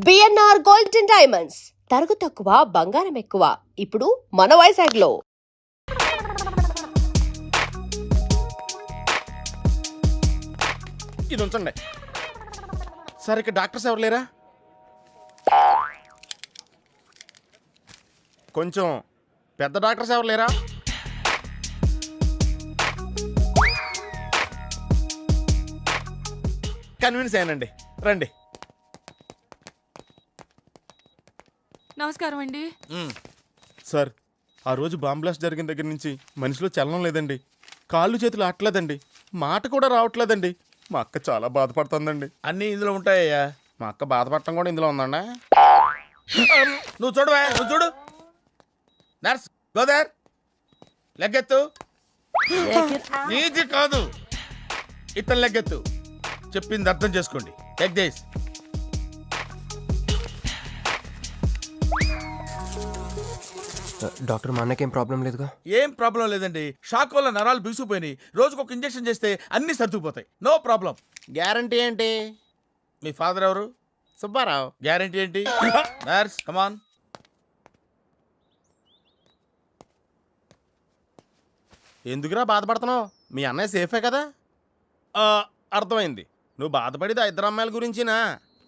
BNR gold and diamonds తరుగు తక్కువ బంగారం ఎక్కువ ఇప్పుడు మన వైజాగ్లో. ఇది ఉంచండి సార్. ఇక్కడ డాక్టర్స్ ఎవరు లేరా? కొంచెం పెద్ద డాక్టర్స్ ఎవరు లేరా? కన్విన్స్ అయ్యానండి, రండి. నమస్కారం అండి. సార్, ఆ రోజు బాంబ్ బ్లాస్ట్ జరిగిన దగ్గర నుంచి మనిషిలో చలనం లేదండి, కాళ్ళు చేతులు ఆటలేదండి, మాట కూడా రావట్లేదండి. మా అక్క చాలా బాధపడుతుందండి. అన్నీ ఇందులో ఉంటాయ్యా. మా అక్క బాధపడటం కూడా ఇందులో ఉందండి. నువ్వు చూడవా, నువ్వు చూడు. నర్స్ గోదర్, లెగ్గెత్తు. నీది కాదు, ఇతను లెగ్గెత్తు. చెప్పింది అర్థం చేసుకోండి. Take this. డాక్టర్, మా అన్నకేం ప్రాబ్లం లేదుగా? ఏం ప్రాబ్లం లేదండి. షాక్ వల్ల నరాలు బిగుసిపోయినాయి. రోజుకు ఒక ఇంజెక్షన్ చేస్తే అన్ని సర్దుకుపోతాయి. No problem. గ్యారంటీ ఏంటి? మీ ఫాదర్ ఎవరు? సుబ్బారావు. గ్యారంటీ ఏంటి? నర్స్ కమాన్. ఎందుకురా బాధపడుతున్నావు? మీ అన్నయ్య సేఫే కదా? అర్థమైంది. నువ్వు బాధపడేది ఆ ఇద్దరు అమ్మాయిల గురించినా?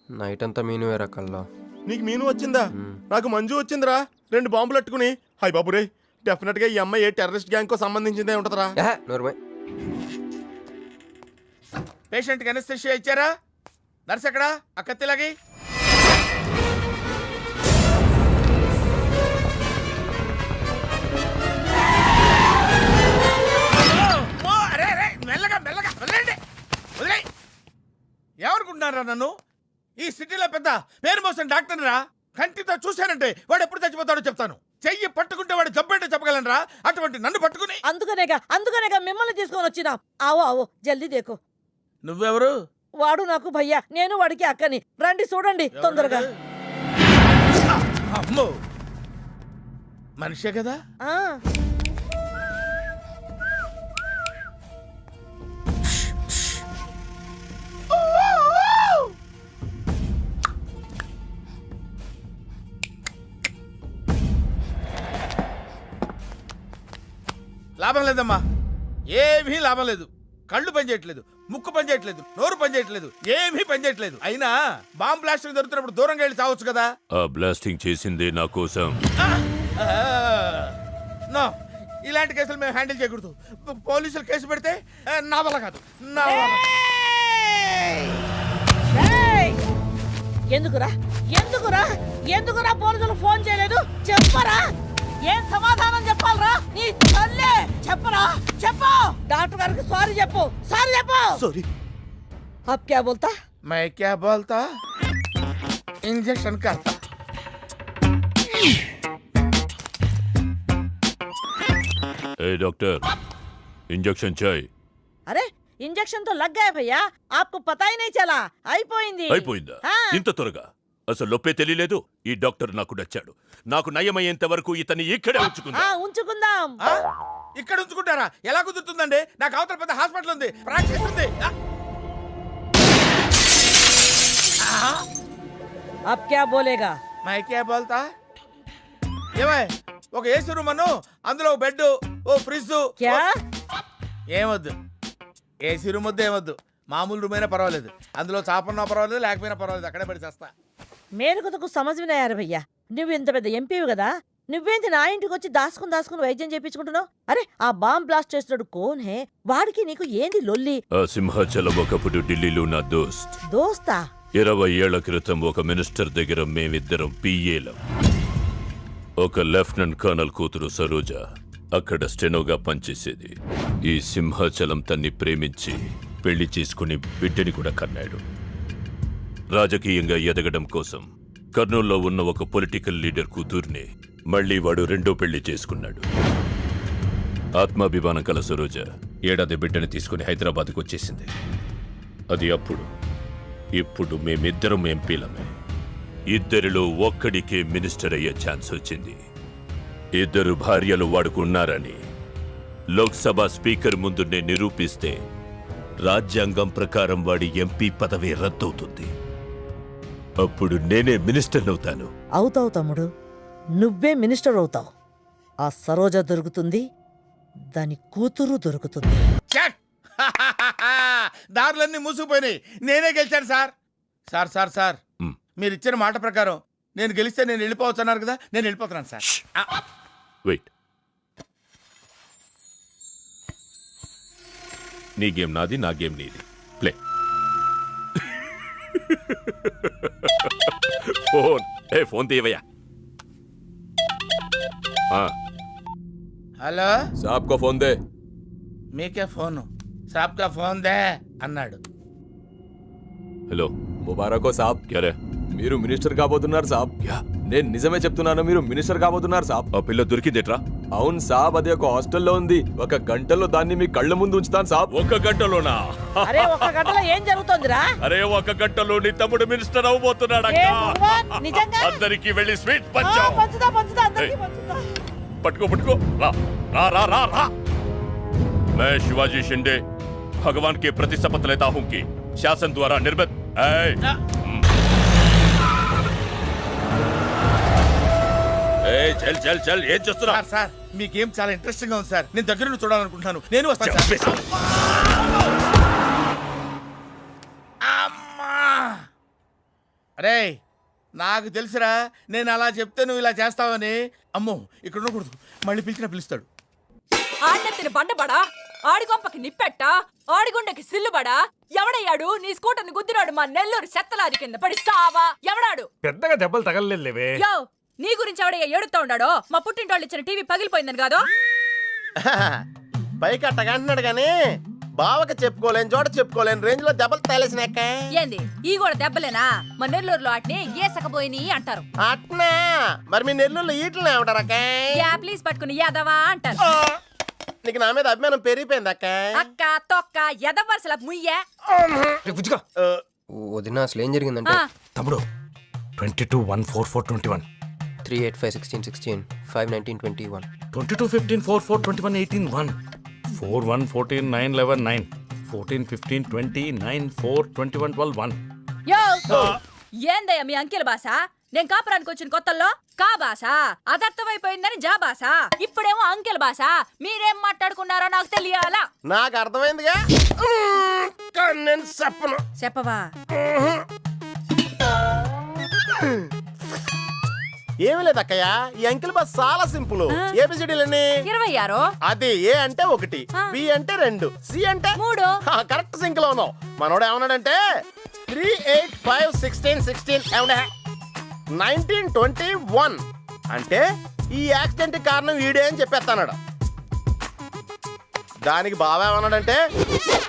నైట్ అంతా మీను వేరే కల్లా. నీకు మీను వచ్చిందా? నాకు మంజు వచ్చిందిరా. 2 బాంబులు అట్టుకుని. హాయ్ బాబు రే, డెఫినెట్ గా ఈ అమ్మాయి ఏ టెర్రరిస్ట్ గ్యాంగ్ కో సంబంధించిందే ఉంటదరా. పేషెంట్ కి అనస్థెషియా ఇచ్చారా? నర్స్ ఎక్కడ? ఆ కత్తిలాగి. మెల్లగా మెల్లగా వదిలేండి, వదిలే. ఎవరుకుంటున్నారా నన్ను? ఈ సిటీలో పెద్ద పేరు మోసిన డాక్టర్ రా. కంటితో చూశానంటే వాడు ఎప్పుడు చచ్చిపోతాడో చెప్తాను. చెయ్యి పట్టుకుంటే వాడు జబ్బేంటో చెప్పగలనరా? అటువంటి నన్ను పట్టుకుని. అందుకనేగా మిమ్మల్ని తీసుకొని వచ్చినా. ఆవో ఆవో జల్దీ దేకో. నువ్వెవరు? వాడు నాకు భయ్యా, నేను వాడికి అక్కని. రండి చూడండి తొందరగా. అమ్మో, మనిషే కదా? ఆ లాభం లేదమ్మా, ఏమీ లాభం లేదు. కళ్ళు పనిచేయట్లేదు, ముక్కు పనిచేయట్లేదు, నోరు పనిచేయట్లేదు, ఏమీ పనిచేయట్లేదు. అయినా బాంబ్ బ్లాస్టింగ్ జరుగుతున్నప్పుడు దూరంగా వెళ్ళి చావచ్చు కదా. ఆ బ్లాస్టింగ్ చేసింది నా కోసం. నో, ఇలాంటి కేసులు మేము హ్యాండిల్ చేయకూడదు. పోలీసులు కేసు పెడితే నా వల్ల కాదు, నా వల్ల. ఎందుకురా ఎందుకురా ఎందుకురా పోలీసులు ఫోన్ చేయలేదు? చెప్పరా, ఏం సమాధానం చెప్పాలరా? నీ తల్లే చెప్పరా, చెప్పు. డాక్టర్ గారికి సారీ చెప్పు, సారీ చెప్పు. సారీ. అబ్ క్యా బోల్తా? मैं क्या बोलता? इंजेक्शन करता. ए डॉक्टर, इंजेक्शन चाहिए. अरे ఇంజెక్షన్ తో లగ్ గయా భయ్యా, ఆప్కు పతా హీ నహీ చలా. అయిపోయింది. అయిపోయిందా? ఇంత త్వరగా? అసలు లోపే తెలియలేదు. ఈ డాక్టర్ నాకు నచ్చాడు. నాకు నయమయ్యేంత వరకు ఇతన్ని ఇక్కడే ఉంచుకుందాం. ఇక్కడ ఉంచుకుంటారా? ఎలా కుదురుతుందండి? నాకు అవతల పెద్ద హాస్పిటల్ ఉంది, ప్రాక్టీస్ ఉంది. అబ్ క్యా బోలేగా? मैं क्या बोलता? ఏమై, ఒక ఏసీ రూమ్ అను, అందులో బెడ్, ఓ ఫ్రిడ్జ్. క్యా? ఏమొద్దు, ఏసీ రూమ్ వద్దు, ఏమొద్దు. మామూలు రూమ్ అయినా పర్వాలేదు. అందులో చాపన్నా పర్వాలేదు, లేకపోయినా పర్వాలేదు, అక్కడే పడి చేస్తా. మేలుకుతకు సమజ్వినాయారు భయ్యా. నువ్వు ఇంత పెద్ద ఎంపీవి కదా, నువ్వేంటి నా ఇంటికి వచ్చి దాసుకుని వైద్యం చేయించుకుంటున్నావు? అరే ఆ బాంబ్ బ్లాస్ట్ చేస్తున్నాడు కోన్ హే? వాడికి నీకు ఏంది లొల్లి? ఆ సింహాచలం ఒకప్పుడు ఢిల్లీలో నా దోస్తా? 20 ఏళ్ల క్రితం ఒక మినిస్టర్ దగ్గర మేమిద్దరం పిఏలం. ఒక లెఫ్టినెంట్ కర్నల్ కూతురు సరోజ అక్కడ స్టెనోగా పనిచేసేది. ఈ సింహాచలం తన్ని ప్రేమించి పెళ్లి చేసుకుని బిడ్డని కూడా కన్నాడు. రాజకీయంగా ఎదగడం కోసం కర్నూల్లో ఉన్న ఒక పొలిటికల్ లీడర్ కూతుర్ని మళ్లీ వాడు రెండో పెళ్లి చేసుకున్నాడు. ఆత్మాభిమానం కల సరోజ ఏడాది బిడ్డని తీసుకుని హైదరాబాద్కు వచ్చేసింది. అది అప్పుడు. ఇప్పుడు మేమిద్దరం ఎంపీలమే. ఇద్దరిలో ఒక్కడికే మినిస్టర్ అయ్యే ఛాన్స్ వచ్చింది. 2 భార్యలు వాడుకున్నారని లోక్సభ స్పీకర్ ముందు నేను నిరూపిస్తే రాజ్యాంగం ప్రకారం వాడి ఎంపీ పదవి రద్దవుతుంది. అప్పుడు నేనే మినిస్టర్ అవుతాను. అవుతావు తమ్ముడు, నువ్వే మినిస్టర్ అవుతావు. ఆ సరోజ దొరుకుతుంది, దాని కూతురు దొరుకుతుంది. చెక్ దారులన్నీ మూసుకుపోయినాయి. నేనే గెలిచాను సార్. సార్ సార్ సార్ మ్. మీరు ఇచ్చిన మాట ప్రకారం నేను గెలిస్తే నేను వెళ్ళిపోవచ్చు అన్నారు కదా, నేను వెళ్ళిపోతున్నాను సార్. వెయిట్. నీ గేమ్ నాది, నా గేమ్ నీది. ప్లే. ఫోన్ తీయవయ్యా. హలో, సాబ్ కో ఫోన్ దే. మీకే ఫోను. సాబ్కా ఫోన్ దే అన్నాడు. హలో, ముబారకో సాబ్. క్యారే? మీరు మినిస్టర్ కాబోతున్నారు సాబ్. నేను నిజమే చెప్తున్నాను, మీరు మినిస్టర్ కాబోతున్నారు సాబ్. ఆ పిల్ల దొరికిందేట్రా? అవును సాబ్, అది ఒక హాస్టల్లో ఉంది. 1 గంటలో దాన్ని మీ కళ్ళ ముందు ఉంచుతాను సాబ్. 1 గంటలోనా? అరే 1 గంటలో ఏం జరుగుతోందిరా? అరే 1 గంటలో నీ తమ్ముడు మినిస్టర్ అవబోతున్నాడు. ఏ భగవాన్, నిజంగా? అందరికి వెళ్ళి స్వీట్ ఆ, పంచాం. పంచుదా పంచుదా, అందరికీ పంచుదా. पटको पटको रा रा रा रा रा। मैं शिवाजी शिंदे भगवान के प्रति शपथ लेता हूं कि शासन द्वारा निर्मित चल चल चल ఏం చేస్తున్నా? సార్ సార్ మీ గేమ్ చాలా ఇంట్రెస్టింగ్ గా ఉంది సార్. నేను దగ్గర నుండి చూడాలనుకుంటున్నాను. నేను వస్తాను సార్. అమ్మా! అరే నాకు తెలుసురా, నేను అలా చెప్తే నువ్వు ఇలా చేస్తావని. అమ్మో, ఇక్కడ ఉండకూడదు. మళ్ళీ పిలుస్తాడు. ఆడెత్తిన బండబడా, ఆడిగొంపకి నిప్పెట్ట, ఆడిగుండకి సిల్లుబడా, ఎవడయ్యాడు నీ స్కూటర్ని గుద్దినాడు మా నెల్లూరు చెత్తలారి కింద పడి సావా? ఎవడాడు? పెద్దగా దెబ్బలు తగలలేవే. యో, నీ గురించి ఎవడయ్యా ఏడుతా ఉన్నాడో? మా పుట్టింటోళ్ళు ఇచ్చిన టీవీ పగిలిపోయిందని కాదు? పైకి అట్టగా అంటున్నాడు కానీ బావకి చెప్పుకోలేని చోట చెప్పుకోలేని రేంజ్ లో దెబ్బలు తేలేసినాక. ఏంది ఈ కూడా దెబ్బలేనా? మా నెల్లూరులో వాటిని ఏసకపోయిని అంటారు. అట్నా? మరి మీ నెల్లూరులో ఈటలు ఏమంటారక్క? యా ప్లీజ్ పట్టుకుని యాదవా అంటారు. నీకు నా మీద అభిమానం పెరిగిపోయింది అక్క. అక్క తొక్క ఎదవరసల ముయ్యే. వదిన అసలు ఏం జరిగిందంటే ఆ, తమ్ముడు 22-1-4-4-21 385-16-16 5-19-21 22-15-4-4-21-18-1 4-1-14-9-11-9 14-15-20-9-4-21-12-1 యో ఏందయ్యా మీ అంకెల భాష? నేను కాపురానికి వచ్చిన కొత్తల్లో కా భాష అదర్థమైపోయిందని జా భాష, ఇప్పుడేమో అంకెల భాష. మీరేం మాట్లాడుకున్నారో నాకు తెలియాలా? నాకు అర్థమైందిగా, కానీ నేను చెప్పను. చెప్పవా? ఏమి లేదు అక్కయ్య, ఈ అంకిల్ బస్ చాలా సింపుల్. ఏబిసిడీలన్నీ 26. అది ఏ అంటే 1, బి అంటే 2, సి అంటే 3. కరెక్ట్ సింక్ లో ఉన్నావు. మనోడు ఏమన్నాడంటే 3, 8, 5, 16, 16 1921 అంటే ఈ యాక్సిడెంట్ కారణం వీడే అని చెప్పేస్తాడు. దానికి బాగా ఏమన్నాడంటే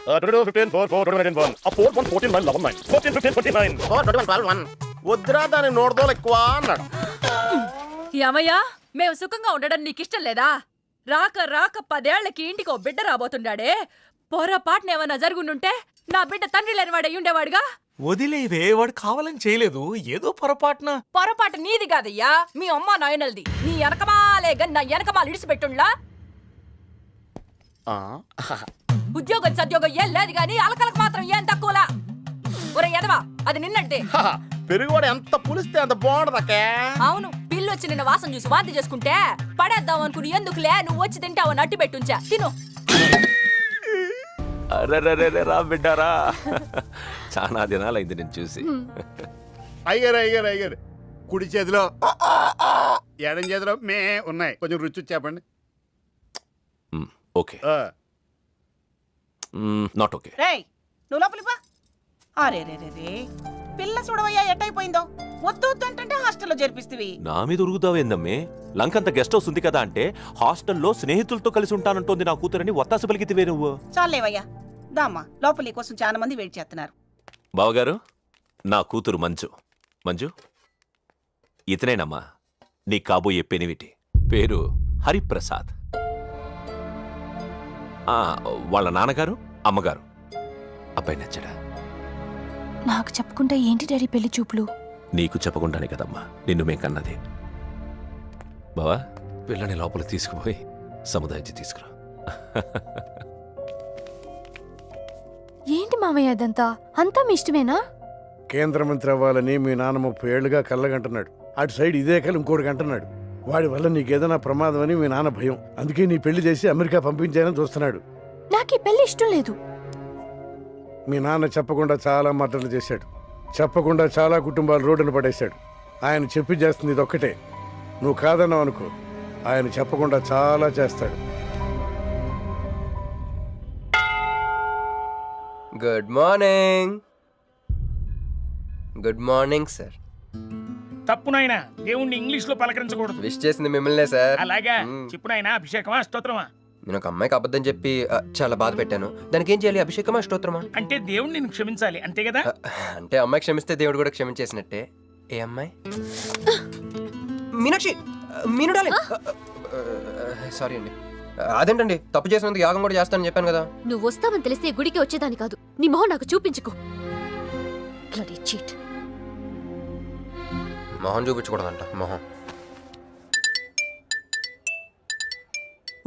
4-1-14-9-11-9 వద్దురా దాని 100 ఎక్కువ అన్నాడు. ఏమయ్యా, మేము సుఖంగా ఉండడం నీకిష్టం లేదా? రాక రాక 10 ఏళ్లకి ఇంటికి ఓ బిడ్డ రాబోతుండాడే. పొరపాటునేమన్నా జరుగుండుంటే నా బిడ్డ తండ్రి లేనివాడై ఉండేవాడుగా. వదిలేవే, వాడు కావాలని చేయలేదు, ఏదో పొరపాటున. పొరపాటు నీది కాదయ్యా, మీ అమ్మ నాయనల్ది. నీ వెనకమాలే గన్ నా వెనకమాల ఇడిచిపెట్టుండ్లా. ఉద్యోగం సద్యోగం ఏం లేదు గాని అలకలకు మాత్రం ఏం తక్కువలా. ఒరే ఎదవా, అది నిన్నట్టే. పెరుగువాడు ఎంత పులిస్తే అంత బాగుండదు అక్క. అవును, పిల్లు వచ్చి నిన్న వాసన చూసి వాంతి చేసుకుంటే పడేద్దాం అనుకుని ఎందుకులే నువ్వు వచ్చి తింటావని అట్టి పెట్టుంచా. తిను. అరే రా బిడ్డారా, చాలా దినాలైంది నేను చూసి. అయ్యారు కుడి చేతిలో ఎడం చేతిలో మే ఉన్నాయి, కొంచెం రుచి చెప్పండి. Okay, not okay. రేయ్ నువ్వు లోపలిపా. అరే రే రే రే, పిల్ల చూడవయ్యా ఎట్టయిపోయిందో. వద్దు వద్దు అంటే హాస్టల్లో చేర్పిస్తేవి. నా మీద ఉరుగుతావేందమ్మే? లంకంత గెస్ట్ హౌస్ ఉంది కదా అంటే హాస్టల్లో స్నేహితులతో కలిసి ఉంటానంటోంది నా కూతురని ఒత్తాసు పలికితివే నువ్వు. చాలేవయ్యా, దామ్మా లోపల నీ కోసం చాలా మంది వెయిట్ చేస్తున్నారు. బావగారు, నా కూతురు మంజు. మంజు, ఇతనేనమ్మా నీ కాబోయే పెనివిటి. పేరు హరిప్రసాద్. వాళ్ళ నాన్నగారు అమ్మగారు. అబ్బాయి నచ్చడా? నాకు చెప్పకుండా ఏంటి డాడీ పెళ్లి చూపులు? నీకు చెప్పకుండానే కదమ్మా నిన్ను మేం కన్నది. బావా, పిల్లని లోపల తీసుకుపోయి సముదాయించి తీసుకురా. ఏంటి మావయ్య అదంతా? అంతా మీ ఇష్టమేనా? కేంద్ర మంత్రి అవ్వాలని మీ నాన్న 30 ఏళ్లుగా కళ్ళగంటున్నాడు. అటు సైడ్ ఇదే కళ ఇంకోటి గంటున్నాడు. వాడి వల్ల నీకేదైనా ప్రమాదం అని మీ నాన్న భయం. అందుకే నీ పెళ్లి చేసి అమెరికా పంపించాలని చూస్తున్నాడు. నాకు ఈ పెళ్లి ఇష్టం లేదు. మీ నాన్న చెప్పకుండా చాలా మర్డర్లు చేశాడు. చెప్పకుండా చాలా కుటుంబాలు రోడ్డున పడేశాడు. ఆయన చెప్పి చేస్తుంది ఇది ఒక్కటే. నువ్వు కాదన్నావు అనుకో, ఆయన చెప్పకుండా చాలా చేస్తాడు. Good morning. Good morning sir. తప్పు నాయనా, దేవుణ్ణి ఇంగ్లీష్ లో పలకరించకూడదు. విష్ చేసింది మిమ్మల్నే సార్. అలాగా చెప్పు నాయనా, అభిషేకమా స్తోత్రమా? నేను ఒక అమ్మాయికి అబద్ధం చెప్పి చాలా బాధ పెట్టాను. దానికి ఏం చేయాలి? అభిషేకమా స్తోత్రమా? అంటే దేవుణ్ణి నిన్ను క్షమించాలి అంతే కదా? అంటే అమ్మాయి క్షమిస్తే దేవుడు కూడా క్షమించేసినట్టే. ఏ అమ్మాయి? మీనాక్షి, మీనుడాలి. సారీ అండి. అదేంటండి, తప్పు చేసినందుకు యాగం కూడా చేస్తానని చెప్పాను కదా. నువ్వు వస్తావని తెలిస్తే గుడికి వచ్చేదాని కాదు. నీ మొహం నాకు చూపించుకో. Bloody cheat. మొహం చూపించకూడదంట. మొహం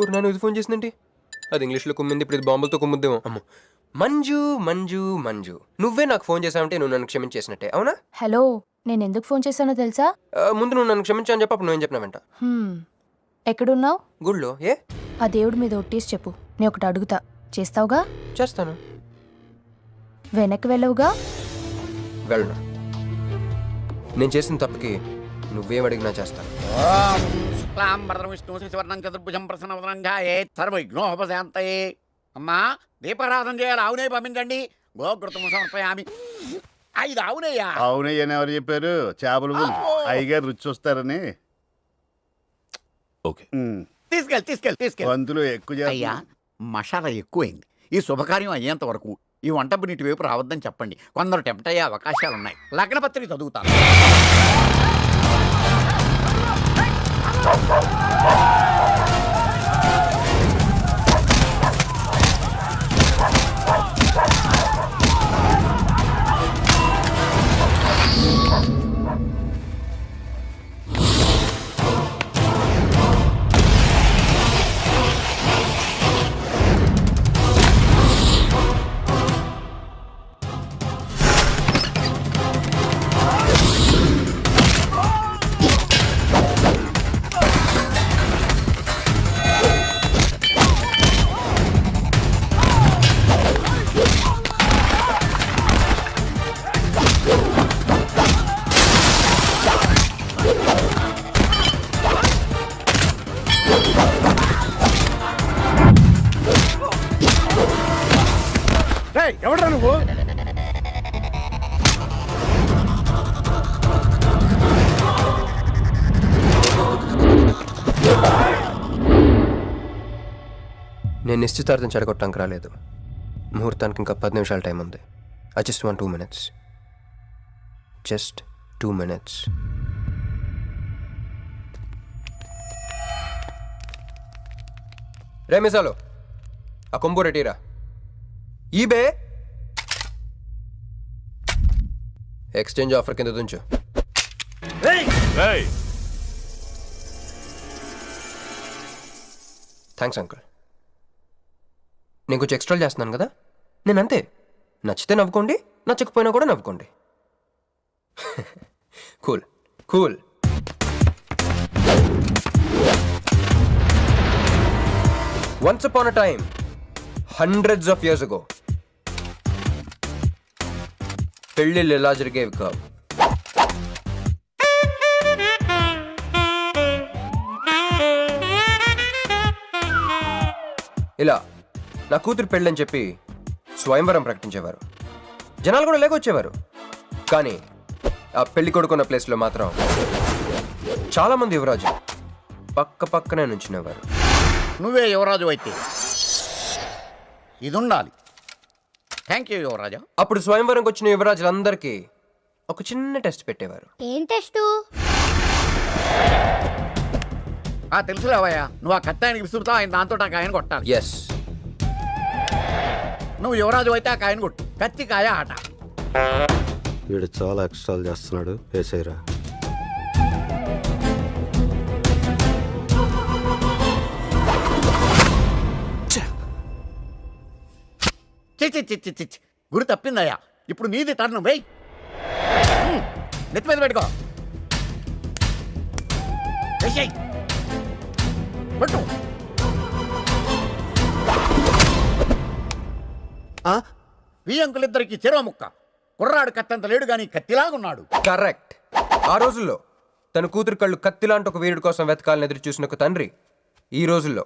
ఊరు నాన్న ఇది ఫోన్ చేసిందండి. అది ఇంగ్లీష్లో కుమ్మింది, ఇప్పుడు ఇది బాంబులతో కుమ్ముద్దేమో. అమ్మో. మంజు మంజు మంజు, నువ్వే నాకు ఫోన్ చేసావంటే నువ్వు నన్ను క్షమించేసినట్టే, అవునా? హలో, నేను ఎందుకు ఫోన్ చేశానో తెలుసా? ముందు నువ్వు నన్ను క్షమించా అని చెప్పి అప్పుడు నువ్వేం చెప్పినావంట? ఎక్కడున్నావు? గుళ్ళో. ఏ? ఆ దేవుడి మీద ఒట్టేసి చెప్పు. నేను ఒకటి అడుగుతా, చేస్తావుగా? చేస్తాను. వెనక్కి వెళ్ళవుగా? వెళ్ళను. నేను చేసిన తప్పుకి నువ్వేం అడిగినా చేస్తాను. విష్ణు శివర్ణం చతుర్భుజం ప్రసన్నవదనంగాయే సర్వవిఘ్నోపశాంతయే. అమ్మా, దీపారాధన చేయాలి. ఆవునే పంపించండి. గోకృతము సమర్పయామి. ఐదు ఆవునయ్యా. అవునయ్యని ఎవరు చెప్పారు? చేపలు అయ్యగారు రుచి చూస్తారని. ఓకే, తీసుకెళ్ళి వంతులు ఎక్కువ అయ్యా, మసాలా ఎక్కువైంది. ఈ శుభకార్యం అయ్యేంత వరకు ఈ వంట నీటి వైపు రావద్దని చెప్పండి. కొందరు టెంప్ట్ అయ్యే అవకాశాలు ఉన్నాయి. లగ్నపత్రిక చదువుతాను. ఎవడరా నువ్వు? నేను నిశ్చితార్థం చెడగొట్టడానికి రాలేదు. ముహూర్తానికి ఇంకా 10 నిమిషాల టైం ఉంది. I just want 2 minutes. Just 2 minutes. రే మిసాలో, ఆ కొంబు రెటీరా. ఈబే ఎక్స్చేంజ్ ఆఫర్ కింద దుంచు. Thanks uncle. నేను కొంచెం ఎక్స్ట్రా చేస్తున్నాను కదా. నేను అంతే. నచ్చితే నవ్వుకోండి, నచ్చకపోయినా కూడా నవ్వుకోండి. Cool cool. Once upon a time, hundreds of years ago, పెళ్ళిళ్ళు ఎలా జరిగేవి కావు. ఇలా నా కూతురు పెళ్ళని చెప్పి స్వయంవరం ప్రకటించేవారు. జనాలు కూడా లేకొచ్చేవారు. కానీ ఆ పెళ్లి కొడుకున్న ప్లేస్లో మాత్రం చాలా మంది యువరాజు పక్క పక్కనే నుంచునేవారు. నువ్వే యువరాజు అయితే ఇది ఉండాలి. థ్యాంక్ యూ యువరాజా. అప్పుడు స్వయంవరంకి వచ్చిన యువరాజులందరికీ ఒక చిన్న టెస్ట్ పెట్టేవారు. ఏం టెస్ట్? తెలుసులేవయ్యా, నువ్వు ఆ కత్తాయనికి విసురుతావు, ఆయన దాంతో ఆ కాయను కొట్టాలి. ఎస్. నువ్వు యువరాజు అయితే ఆ కాయను కొట్టు. కత్తి కాయ ఆట. వీడు చాలా ఎక్స్ట్రాలు చేస్తున్నాడు. వేసేయరా. గురి తప్పిందయ్యా. ఇప్పుడు నీది టర్న్. వెయ్. నెత్తి మీద పెట్టుకో. వేసేయ్. పట్టు. వి అంకులిద్దరికి చెరువ ముక్క. కుర్రాడు కత్తంత లేడు గాని కత్తిలాగున్నాడు. కరెక్ట్. ఆ రోజుల్లో తన కూతురు కళ్ళు కత్తిలాంటి ఒక వీరుడి కోసం వెతకాలని ఎదురు చూసిన ఒక తండ్రి ఈ రోజుల్లో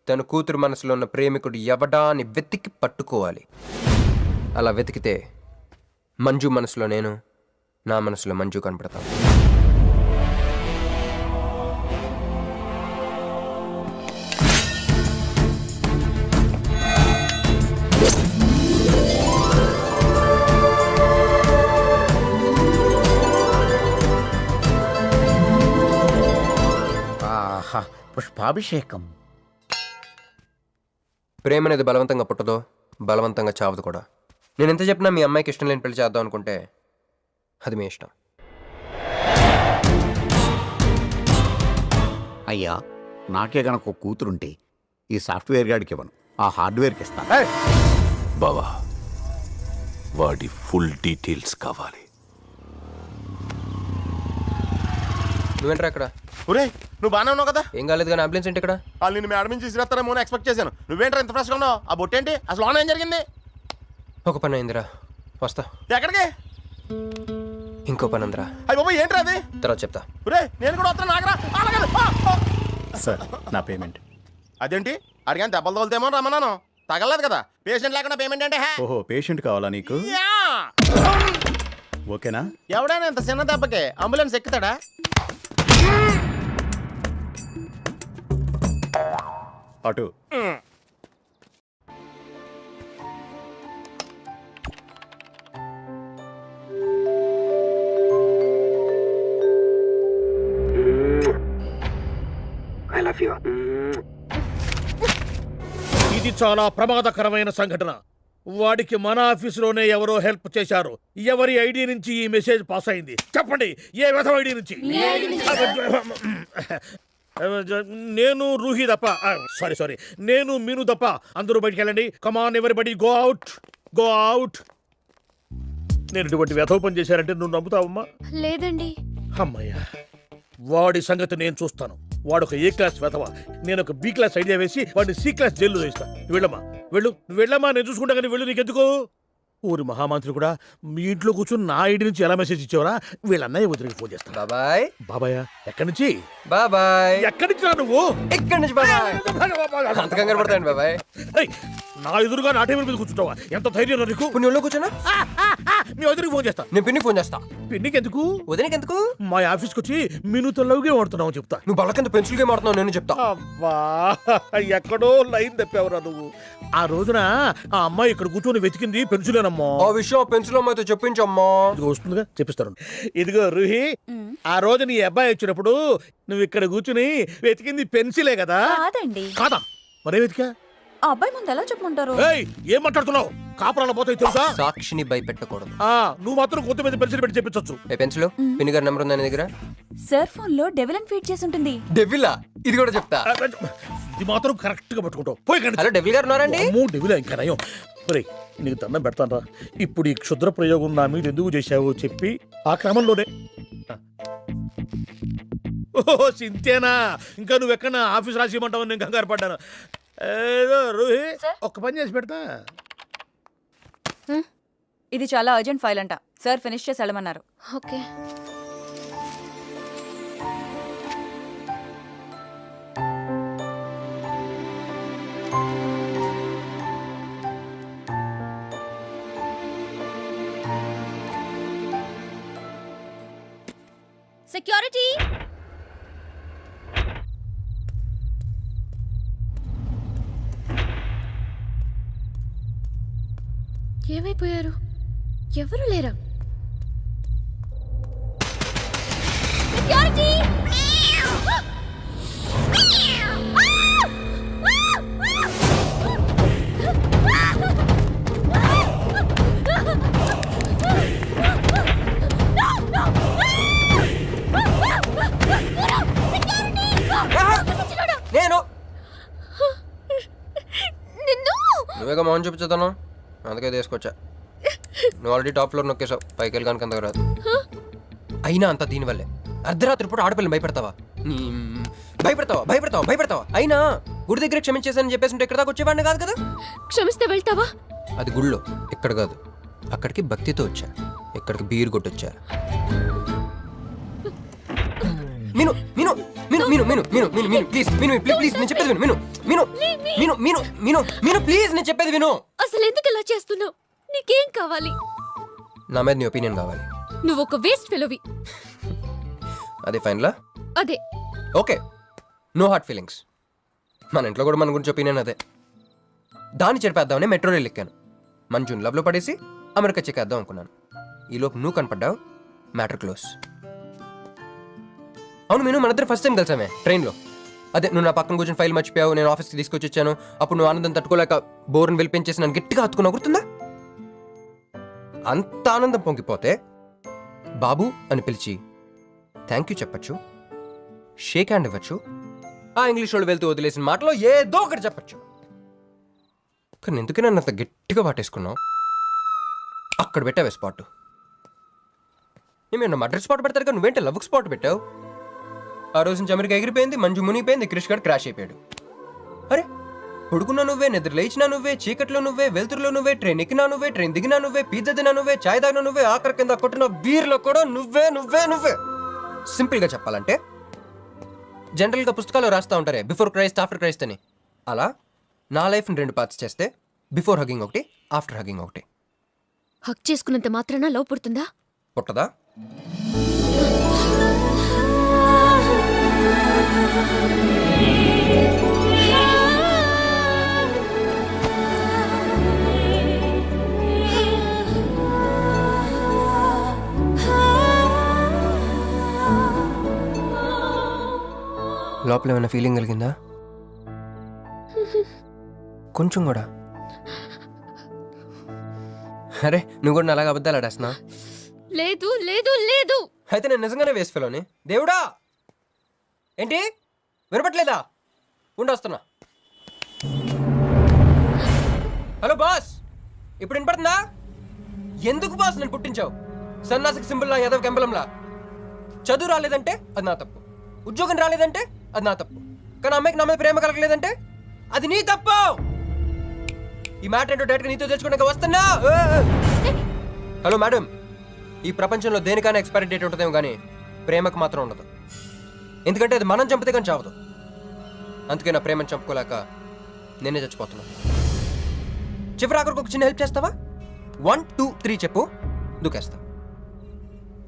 తన కూతురు మనసులో ఉన్న ప్రేమికుడు ఎవడా అని వెతికి పట్టుకోవాలి. అలా వెతికితే మంజు మనసులో నేను, నా మనసులో మంజు కనపడతాను. ఆహా, పుష్పాభిషేకం. ప్రేమ అనేది బలవంతంగా పుట్టదో, బలవంతంగా చావదు కూడా. నేను ఎంత చెప్పినా మీ అమ్మాయికి ఇష్టం లేని పెళ్లి చేద్దాం అనుకుంటే అది మీ ఇష్టం. అయ్యా, నాకే గనక ఒక కూతురుంటే ఈ సాఫ్ట్వేర్ గాడికి ఇవ్వను, ఆ హార్డ్వేర్కి ఇస్తాను. బావా, వాడి ఫుల్ డీటెయిల్స్ కావాలి. నువ్వేంట్రా ఇక్కడ? ఒరే నువ్వు బాగానే ఉన్నావు కదా? ఏం కాలేదు కానీ అంబులెన్స్ ఏంటి ఇక్కడ? వాళ్ళు నిన్ను మేడం నుంచి తీసుకురాస్తారేమో అని ఎక్స్పెక్ట్ చేశాను. నువ్వేంట్రా ఇంత ఫ్రెష్గా ఉన్నావు? ఆ బొట్టేంటి? అసలు ఆన్ ఏం జరిగింది? ఒక పని అయిందిరా, వస్తా. ఎక్కడికి? ఇంకో పని ఉందిరా. అయ్యి బాబా ఏంట్రా అది? తర్వాత చెప్తా. ఒరే నేను కూడా వస్తాను, నాగరా. సార్ నా పేమెంట్. అదేంటి అడిగాను దెబ్బలు తోలుతేమో రమ్మన్నాను, తగలలేదు కదా. పేషెంట్ లేకుండా పేమెంట్ అంటే ఓహో, పేషెంట్ కావాలా నీకు? ఓకేనా? ఎవడైనా ఇంత చిన్న దెబ్బకి అంబులెన్స్ ఎక్కుతాడా? అటు ఇది చాలా ప్రమాదకరమైన సంఘటన. వాడికి మన ఆఫీసులోనే ఎవరో హెల్ప్ చేశారు. ఎవరి ఐడి నుంచి ఈ మెసేజ్ పాస్ అయింది? చెప్పండి, ఏ విధం ఐడి నుంచి? నేను రూహి తప్ప, సారీ నేను మీను తప్ప అందరూ బయటికి వెళ్ళండి. కమాన్ ఎవరిబడి, గో అవుట్, గో అవుట్. నేను ఇటువంటి వ్యధవ పని చేశారంటే నువ్వు నమ్ముతావమ్మా? లేదండి. అమ్మయ్యా, వాడి సంగతి నేను చూస్తాను. వాడు ఒక ఏ క్లాస్ వెధవ, నేను ఒక బి క్లాస్ ఐడియా వేసి వాడిని సి క్లాస్ జైల్లో వేస్తాను. వెళ్ళమ్మా, వెళ్ళు, నువ్వు వెళ్ళమ్మా, నేను చూసుకుంటా. కానీ వెళ్ళు, నీకెందుకు? ఊరి మహామంత్రి కూడా మీ ఇంట్లో కూర్చొని నా ఐడి నుంచి ఎలా మెసేజ్ ఇచ్చేవరా? వీళ్ళన్నయ్య వదిలికి ఫోన్ చేస్తాను. బాబాయ్. బాబాయ్ ఎక్కడి నుంచి? బాబాయ్. ఎక్కడి నుంచి రా నువ్వు? ఇక్కడి నుంచి బాబాయ్. అంత కంగారు పడతాయండి బాబాయ్. ఏయ్, నా ఎదురుగా నా టేబుల్ మీద కూర్చుంటావా? ఎంత ధైర్యం నీకు? ఇప్పుడు నువ్వు కూర్చున్నా? మీ వదిలికి ఫోన్ చేస్తా. నేను పిన్నికి ఫోన్ చేస్తా. పిన్నికి ఎందుకు? వదినకి ఎందుకు? మా ఆఫీస్కి వచ్చి మీనుతో లవ్గా వాడుతున్నావు చెప్తా. నువ్వు బళ్ళ కింద పెన్సిల్ గేమ్ ఆడుతున్నావు, నేను చెప్తా. అబ్బా, ఎక్కడో లైన్ తప్పావురా నువ్వు. ఆ రోజున ఆ అమ్మాయి ఇక్కడ కూర్చొని వెతికింది పెన్సిలేనమ్మా. ఆ విషయం పెన్సిల్ అమ్మాయితో చెప్పించమ్మా. ఇదిగో వస్తుందిగా, చెప్పిస్తాను. ఇదిగో రూహి, ఆ రోజు నీ అబ్బాయి వచ్చినప్పుడు నువ్వు ఇక్కడ కూర్చుని వెతికింది పెన్సిలే కదా? కాదండి. కాదా? మరే వెతికా? ఆ అబ్బాయి ముందు ఎలా చెప్పమంటారు? ఏయ్, ఏం మాట్లాడుతున్నావు? కాపురాల పోతాయి తెలుసా? సాక్షిని భయపెట్టకూడదు. నువ్వు మాత్రం కొత్త మీద పెన్సిల్ పెట్టి చెప్పించవచ్చు. ఏ పెన్సిల్? పిన్ని గారి నెంబర్ ఉందా నీ దగ్గర? సార్ ఫోన్ లో డెవిల్ అని ఫీడ్ చేసి ఉంటుంది. డెవిలా? ఇది కూడా చెప్తా. ఇది మాత్రం కరెక్ట్ గా పట్టుకుంటావు. పోయి కండి. హలో, డెవిల్ గారు ఉన్నారండి? డెవిల్ ఇంకా నయం. ఒరేయ్, నీకు దండం పెడతానరా. ఇప్పుడు ఈ క్షుద్ర ప్రయోగం నా మీద ఎందుకు చేశావో చెప్పి ఆ క్రమంలోనే. ఓహో, సింతేనా? ఇంకా నువ్వెక్కడ ఆఫీస్ రాసిమంటావు? నేను కంగారు పడ్డాను. ఏదో రూహి, ఒక్క పని చేసి పెడతా. ఇది చాలా అర్జెంట్ ఫైల్ అంట. సార్ ఫినిష్ చేసి వెళ్ళమన్నారు. ఓకే. సెక్యూరిటీ. ఏమైపోయారు? ఎవరు లేరా? సెక్యూరిటీ. నేను నువ్వేగా మోహన్ చూపించుతాను, అందుకే తీసుకొచ్చా. నువ్వు ఆల్రెడీ టాప్ ఫ్లోర్ నొక్కేసావు, పైకి వెళ్ళి కనుక రాదు. అయినా అంత దీనివల్లే అర్ధరాత్రి పూట ఆడపిల్లని భయపెడతావా భయపెడతావా భయపెడతావా భయపెడతావా అయినా గుడి దగ్గర క్షమించేసానని చెప్పేసి ఉంటే ఇక్కడ దాకా వచ్చేవాడిని కాదు కదా. క్షమిస్తే వెళ్తావా? అది గుళ్ళో, ఇక్కడ కాదు. అక్కడికి భక్తితో వచ్చా, ఇక్కడికి బీరు కొట్టొచ్చా. మీను మీను మీను మీను మీను మీను మీను మీను ప్లీజ్ మీను ప్లీజ్ నేను చెప్పేది విను. మీను మీను మీను మీను మీను ప్లీజ్ నేను చెప్పేది విను. అసలు ఎందుకు ఇలా చేస్తున్నావు? నీకేం కావాలి? నా మీద నీ ఒపీనియన్ కావాలి. నువ్వు ఒక వేస్ట్ ఫెలోవి. అదే ఫైనలా? అదే. Okay, no heart feelings. మన ఇంట్లో కూడా మన గురించి ఒపీనియన్ అదే. దాన్ని చెరిపేద్దామని మెట్రో రైల్ ఎక్కాను. మంజుని లవ్లో పడేసి అమెరికా చెక్కేద్దాం అనుకున్నాను. ఈలోపు నువ్వు కనపడ్డావు, మ్యాటర్ క్లోజ్. అవును మీను, మన ఇద్దరు ఫస్ట్ టైం కలిసామే ట్రైన్లో. అదే నువ్వు నా పక్కన కూర్చొని ఫైల్ మర్చిపోయావు, నేను ఆఫీస్కి తీసుకొచ్చి వచ్చాను. అప్పుడు నువ్వు ఆనందం తట్టుకోలేక బోర్ని వెళ్ళిపించేసి నన్ను గట్టిగా హత్తుకున్నావు, గుర్తుందా? అంత ఆనందం పొంగిపోతే బాబు అని పిలిచి థ్యాంక్ యూ చెప్పచ్చు, షేక్ హ్యాండ్ ఇవ్వచ్చు, ఆ ఇంగ్లీష్ వాళ్ళు వెళ్తూ వదిలేసిన మాటలో ఏదో ఒకటి చెప్పచ్చు. కానీ ఎందుకు నన్ను అంత గట్టిగా వాటేసుకున్నావు? అక్కడ పెట్టావే స్పాట్. నేను మడ్రస్ స్పాట్ పెడతారు కదా, నువ్వేంటి లవ్కి స్పాట్ పెట్టావు? ఆ రోజు నుంచి అమెరికా ఎగిరిపోయింది, మంజు మునిగిపోయింది, క్రిష్ గారు క్రాష్ అయిపోయాడు. అరే పడుకున్నా నువ్వే, నిద్ర లేచినా నువ్వే, చీకట్లో నువ్వే, వెలుతురులో నువ్వే, ట్రైన్ ఎక్కినా నువ్వే, ట్రైన్ దిగినా నువ్వే, పిజ్జా తినా నువ్వే, చాయ్ తాగినా నువ్వే, ఆఖరి కింద కొట్టిన బీర్లో కూడా నువ్వే నువ్వే నువ్వే. సింపుల్గా చెప్పాలంటే జనరల్గా పుస్తకాలు రాస్తూ ఉంటారే బిఫోర్ క్రైస్ట్ ఆఫ్టర్ క్రైస్ట్ అని, అలా నా లైఫ్ని 2 పార్ట్స్ చేస్తే బిఫోర్ హగ్గింగ్ ఒకటి, ఆఫ్టర్ హగ్గింగ్ ఒకటి. హక్ చేసుకున్నంత మాత్రాన లవ్ పుడుతుందా? పుట్టదా? లోపల ఏమైనా ఫీలింగ్ కలిగిందా? కొంచెం కూడా? అరే నువ్వు కూడా అలాగే అబద్ధాలు ఆడేస్తున్నా? లేదు లేదు లేదు. అయితే నేను నిజంగానే వేస్ట్ ఫెలోని. దేవుడా ఏంటి వినపట్లేదా? ఉండొస్తున్నా. హలో బాస్, ఇప్పుడు వినపడుతుందా? ఎందుకు బాస్ నన్ను పుట్టించావు? సన్నాసికి సింబల్ లా, యాదవ్ కెంబలంలా. చదువు రాలేదంటే అది నా తప్పు, ఉద్యోగం రాలేదంటే అది నా తప్పు, కానీ అమ్మాయికి నా మీద ప్రేమ కలగలేదంటే అది నీ తప్పు. ఈ మ్యాటర్ ఏంటో డైరెక్ట్గా నీతో తెచ్చుకోవడానికి వస్తున్నా. హలో మేడం, ఈ ప్రపంచంలో దేనికైనా ఎక్స్పైరీ డేట్ ఉంటుందేమో కానీ ప్రేమకు మాత్రం ఉండదు. ఎందుకంటే అది మనం చంపితే కానీ చావదు. అందుకే నా ప్రేమను చంపుకోలేక నేనే చచ్చిపోతున్నాను. చివరి ఆఖరికి ఒక చిన్న హెల్ప్ చేస్తావా? 1 2 3 చెప్పు, దూకేస్తా.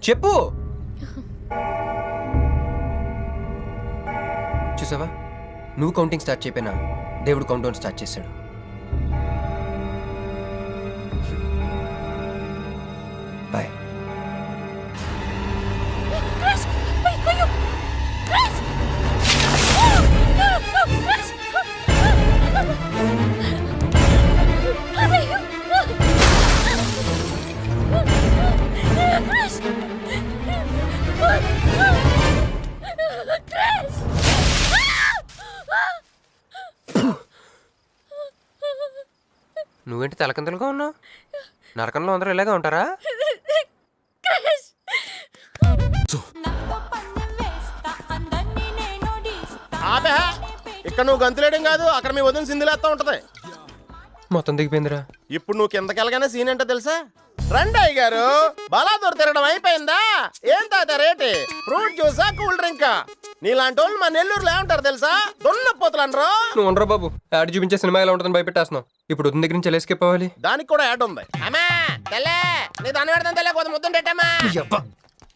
చెప్పు. చూసావా, నువ్వు కౌంటింగ్ స్టార్ట్ చేయపోయినా దేవుడు కౌంట్ డౌన్ స్టార్ట్ చేశాడు. బాయ్. నువ్వేంటి తలకిందులుగా ఉన్నావు? నరకంలో అందరూ ఇలాగే ఉంటారా? ఆపే, ఇక్కడ నువ్వు గంతులేయడం కాదు, అక్కడ మీ వదిన సింధులేస్తా ఉంటది. మొత్తం దిగిపోయిందిరా. ఇప్పుడు నువ్వు కిందకెళ్ళగానే సీన్ ఏంటో తెలుసా? రండయ్య గారు, బలాదూర్ తిరగడం అయిపోయిందా? ఏం తాత రేటి? Fruit జ్యూసా, cool డ్రింకా? నీలాంటి వాళ్ళు మా నెల్లూరులో ఏమంటారు తెలుసా? దున్నపోతులు అనరు. నువ్వు ఉండరా బాబు, యాడ్ చూపించే సినిమా ఎలా ఉంటుందని భయపెట్టేస్తున్నావు. ఇప్పుడు వదిన దగ్గర నుంచి ఎస్కేప్ అవ్వాలి. దానికి కూడా యాడ్ ఉంది.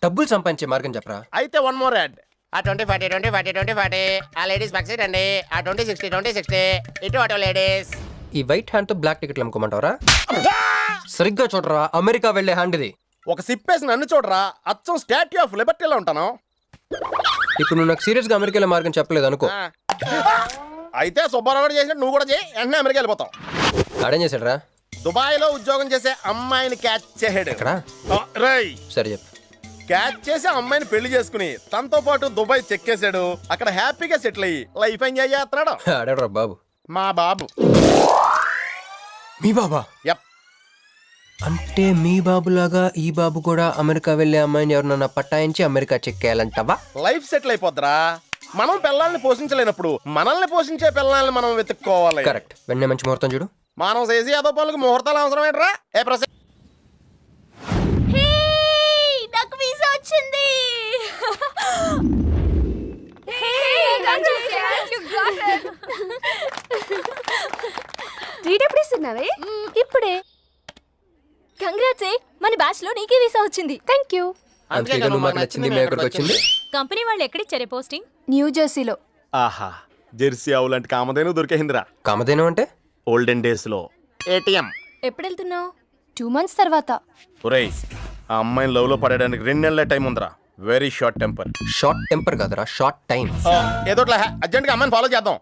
డబ్బులు సంపాదించే మార్గం చెప్పరా. అయితే 1 more యాడ్. ఆ 20 40 20 40 20 40 ఆ లేడీస్ బ్యాక్ సైడ్ అండి. ఆ 20 60 20 60 ఇటు అటు లేడీస్. ఈ వైట్ హ్యాండ్ తో బ్లాక్ టికెట్లు అమ్ముకోమంటావరా? సరిగ్గా చూడరా, అమెరికా వెళ్లే హ్యాండ్ ఇది. ఒక సిప్పేసి నన్ను చూడరా, అచ్చం స్టాట్యూ ఆఫ్ లిబర్టీలో ఉంటాను. ఇప్పుడు నువ్వు నాకు సీరియస్ గా అమెరికా మార్గం చెప్పలేదు అనుకో. అయితే సుబ్బారావు చేసినట్టు నువ్వు కూడా చేయి, వెంటనే అమెరికా వెళ్ళిపోతాం. ఆడేం చేశాడరా? దుబాయ్ లో ఉద్యోగం చేసే అమ్మాయిని క్యాచ్ చేసాడు. ఎక్కడ? సరే చెప్పు. క్యాచ్ చేసి అమ్మాయిని పెళ్లి చేసుకుని తనతో పాటు దుబాయ్ చెక్కేశాడు. అక్కడ హ్యాపీగా సెటిల్ అయ్యి లైఫ్ ఎంజాయ్ చేస్తున్నాడు. ఆడాడు బాబు. మా బాబు. మీ బాబా? యప్. అంటే మీ బాబులాగా ఈ బాబు కూడా అమెరికా వెళ్ళే అమ్మాయిని ఎవరినన్నా పట్టాయించి అమెరికా చెక్కేయాలంటావా? లైఫ్ సెటిల్ అయిపోద్దిరా. మనం పిల్లల్ని పోషించలేనప్పుడు మనల్ని పోషించే పిల్లల్ని మనం వెతుక్కోవాలి. కరెక్ట్. వెంటనే మంచి ముహూర్తం చూడు. మనం చేసి అదో పనులకు ముహూర్తాలు అవసరం ఏంట్రా? ఏ ప్రశ్న నాకు వీసా వచ్చింది. ట్రీట్ ఎప్పుడు ఇస్తున్నావే? ఇప్పుడే. కంగ్రాట్స్, మన బ్యాచ్ లో నీకే వీసా వచ్చింది. Thank you. అందుకే నువ్వు మాకు నచ్చింది, మేము ఎక్కడికి వచ్చింది. కంపెనీ వాళ్ళు ఎక్కడిచ్చారే పోస్టింగ్? న్యూ జెర్సీలో. ఆహా, జెర్సీ ఆవు లాంటి కామధేను దొరికేహిందిరా. కామధేను అంటే? ఓల్డెన్ డేస్ లో ఏటీఎం. ఎప్పుడు వెళ్తున్నావు? 2 months తర్వాత. ఒరేయ్, ఆ అమ్మాయిని లవ్ లో పడడానికి 2 నెలల టైం ఉందిరా. Very short temper. Short temper కాదురా, షార్ట్ టైం. ఏదోట్లా అర్జెంట్ గా అమ్మాయిని ఫాలో చేద్దాం.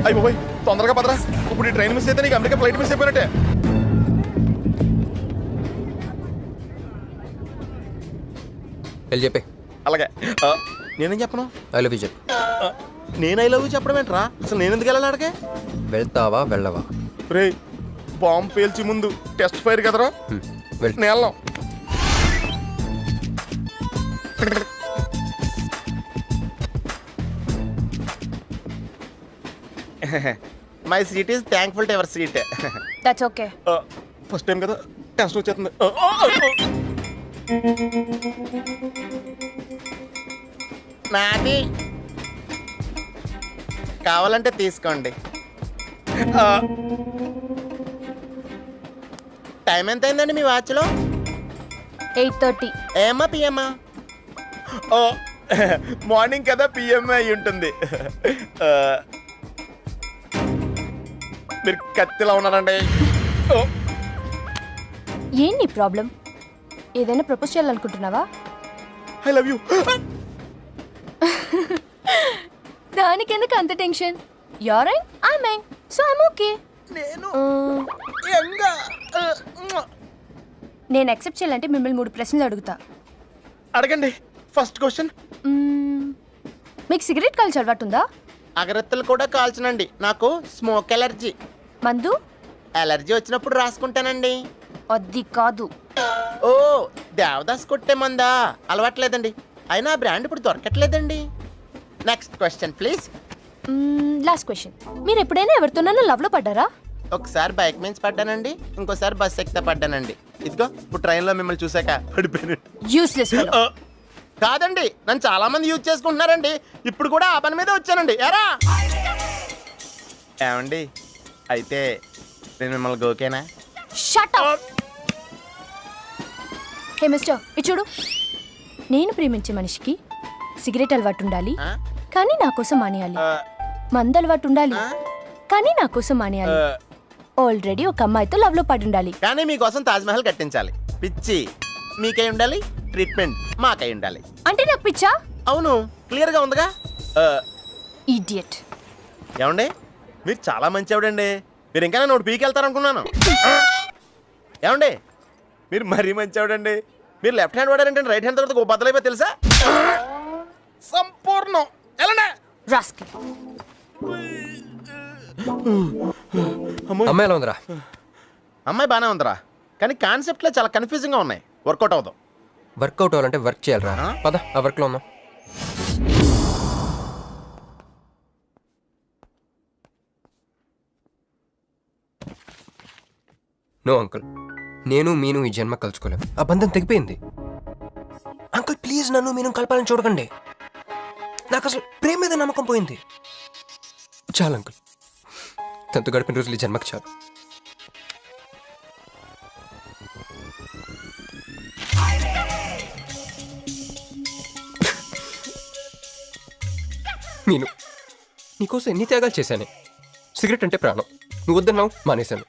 అయ్యి బాబోయ్, తొందరగా పదరా. ఇప్పుడు ఈ ట్రైన్ మిస్ అయితే నీకు అమెరికా ఫ్లైట్ మిస్ అయిపోయినట్టే. వెళ్ళి చెప్పే. అలాగే. నేనేం చెప్పను? ఐ లవ్ యూ చెప్పు. నేను ఐ లవ్ యూ చెప్పడం ఏంట్రా? అసలు నేను ఎందుకు వెళ్ళాలి అడిగే? వెళ్తావా వెళ్ళవా? రే, బాంబు పేల్చి ముందు టెస్ట్ ఫైర్ కదరా. వెళ్ళు. నేను వెళ్ళాం. My seat is thankful to ever seat. That's okay. First time కదా, టెన్షన్ వచ్చేస్తుంది. నాది కావాలంటే తీసుకోండి. టైం ఎంత అయిందండి మీ వాచ్లో? 8:30. ఏమా పిఎమ్మా? ఓ, మార్నింగ్ కదా, పిఎంఏ అయి ఉంటుంది. మీరు కత్తిలా ఉన్నారండి. ఏం నీ ప్రాబ్లం? ఏదైనా ప్రపోజ్ చేయాలనుకుంటున్నావా? I love you. దానికి ఎందుకు అంత tension? You're young, I'm young, so I'm okay. నేను యాక్సెప్ట్ చేయాలంటే మిమ్మల్ని 3 ప్రశ్నలు అడుగుతా. అడగండి. First question. మీకు సిగరెట్ కాల్చి అలవాటు ఉందా? అగరత్తులు కూడా కాల్చనండి. నాకు స్మోక్ ఎలర్జీ. మందు? ఎలర్జీ వచ్చినప్పుడు రాసుకుంటానండి. అది కాదు. ఓ, దేవదాస్ కొట్టే మందా? అలవాట్లేదండి. అయినా బ్రాండ్ ఇప్పుడు దొరకట్లేదండి. Next question please. Last question. మీరు ఎప్పుడైనా ఎవరితోనైనా లవ్ లో పడ్డారా? ఒకసారి బైక్ మీద పడ్డానండి, ఇంకోసారి బస్ ఎక్కితే పడ్డానండి. ఇదిగో ఇప్పుడు ట్రైన్లో మిమ్మల్ని చూసాక పడిపోయినట్టు. Useless fellow. కాదండి, నన్ను చాలా మంది యూజ్ చేసుకుంటున్నారండి. ఇప్పుడు కూడా ఆ పని మీదే వచ్చానండి. ఎరా ఏమండి, అయితే నేను మిమ్మల్ని ఓకేనా? Shut up. హే మిస్టర్, ఇటు చూడు. నేను ప్రేమించే మనిషికి సిగరెట్ అలవాటు ఉండాలి, కానీ నా కోసం మానేయాలి. మందు అలవాటు ఉండాలి, కానీ నా కోసం మానేయాలి. ఆల్రెడీ ఒక అమ్మాయితో లవ్ లో పడి ఉండాలి, కానీ మీకోసం తాజ్ మహల్ కట్టించాలి. పిచ్చి మీకై ఉండాలి, ట్రీట్మెంట్ మాకై ఉండాలి. అంటే నాకు పిచ్చా? అవును, క్లియర్ గా ఉందిగా. ఇడియట్. ఏమండి, మీరు చాలా మంచి ఆవిడండి. మీరు ఇంకా నన్ను పీకి వెళ్తారనుకున్నాను. ఏమండి, మీరు మరీ మంచి ఆవిడండి. మీరు లెఫ్ట్ హ్యాండ్ వాడారంటే రైట్ హ్యాండ్ తర్వాత బద్దలైపోయి తెలుసా? సంపూర్ణం. ఎలాండి రాస్కల్. అమ్మాయి ఎలా ఉందిరా? అమ్మాయి బాగానే ఉందిరా, కానీ కాన్సెప్ట్లో చాలా కన్ఫ్యూజింగ్గా ఉన్నాయి. వర్కౌట్ అవుతాం. వర్కౌట్ అవ్వాలంటే వర్క్ చేయాలరా. పద, ఆ వర్క్లో ఉందాం. నో అంకుల్, నేను మీను ఈ జన్మ కలుసుకోలేము. ఆ బంధం తెగిపోయింది. అంకుల్ ప్లీజ్, నన్ను మీను కలపాలని చూడకండి. నాకు అసలు ప్రేమ మీద నమ్మకం పోయింది. చాలు అంకుల్, తనతో గడిపిన రోజులు ఈ జన్మకు చాలు. మీను, నీకోసం ఎన్ని త్యాగాలు చేశాను. సిగరెట్ అంటే ప్రాణం. నువ్వు వద్దన్నావు, మానేశాను.